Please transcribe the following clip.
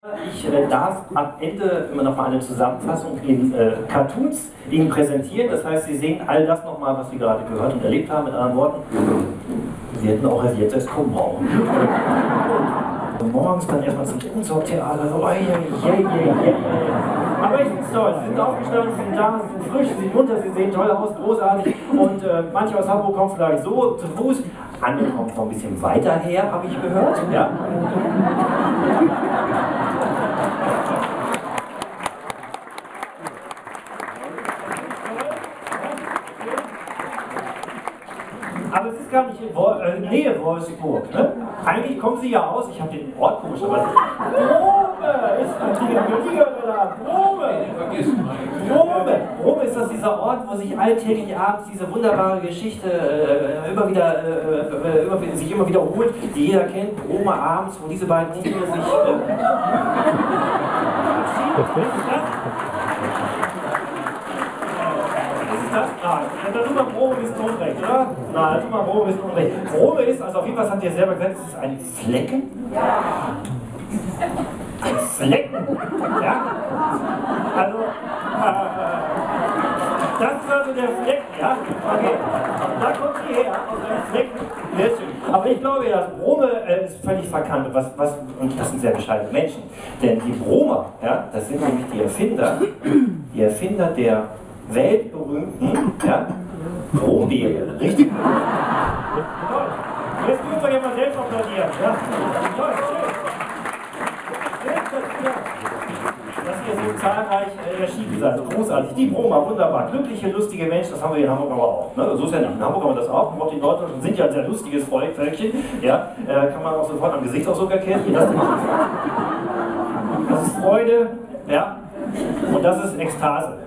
Ich darf am Ende immer noch mal eine Zusammenfassung in Cartoons Ihnen präsentieren. Das heißt, Sie sehen all das nochmal, was Sie gerade gehört und erlebt haben, mit anderen Worten. Sie hätten auch jetzt erst kommen brauchen. Und morgens dann erstmal zum Unsorgtheater. So, aber ich finde es toll. Sie sind aufgestanden, Sie sind da, Sie sind frisch, Sie sind munter, Sie sehen toll aus, großartig. Und manche aus Hamburg kommen vielleicht so zu Fuß. Andere kommen von ein bisschen weiter her, habe ich gehört. Ja? Aber es ist gar nicht in Nähe Wolfsburg. Ne? Eigentlich kommen Sie ja aus, ich habe den Ort komisch, aber Brome ist natürlich da. Brome ist das dieser Ort, wo sich alltäglich abends diese wunderbare Geschichte sich immer wiederholt, die jeder kennt. Brome abends, wo diese beiden Tiere sich Brome ist Unrecht, oder? Na, Brome ist Unrecht. Brome ist, also auf jeden Fall, das habt ihr selber gesagt, es ist ein Flecken. Ein Flecken? Ja? Also, das ist also der Flecken, ja? Okay. Da kommt sie her, aus einem Flecken. Sehr schön. Aber ich glaube ja, Brome ist völlig verkannt. Und das sind sehr bescheidene Menschen. Denn die Bromer, ja, das sind nämlich die Erfinder der weltberühmten, ja, Brombeere. Richtig? Toll. Jetzt müssen wir ja mal selbst applaudieren. Ja? Toll, schön. Dass ihr so zahlreich erschienen seid. Großartig. Die Bromer, wunderbar. Glückliche, lustige Menschen, das haben wir in Hamburg aber auch. Ne? So ist ja nicht. In Hamburg haben wir das auch. Und auch die Norddeutschen sind ja ein sehr lustiges Völkchen. Ja? Kann man auch sofort am Gesichtsausdruck erkennen. Das ist Freude, ja? Und das ist Ekstase.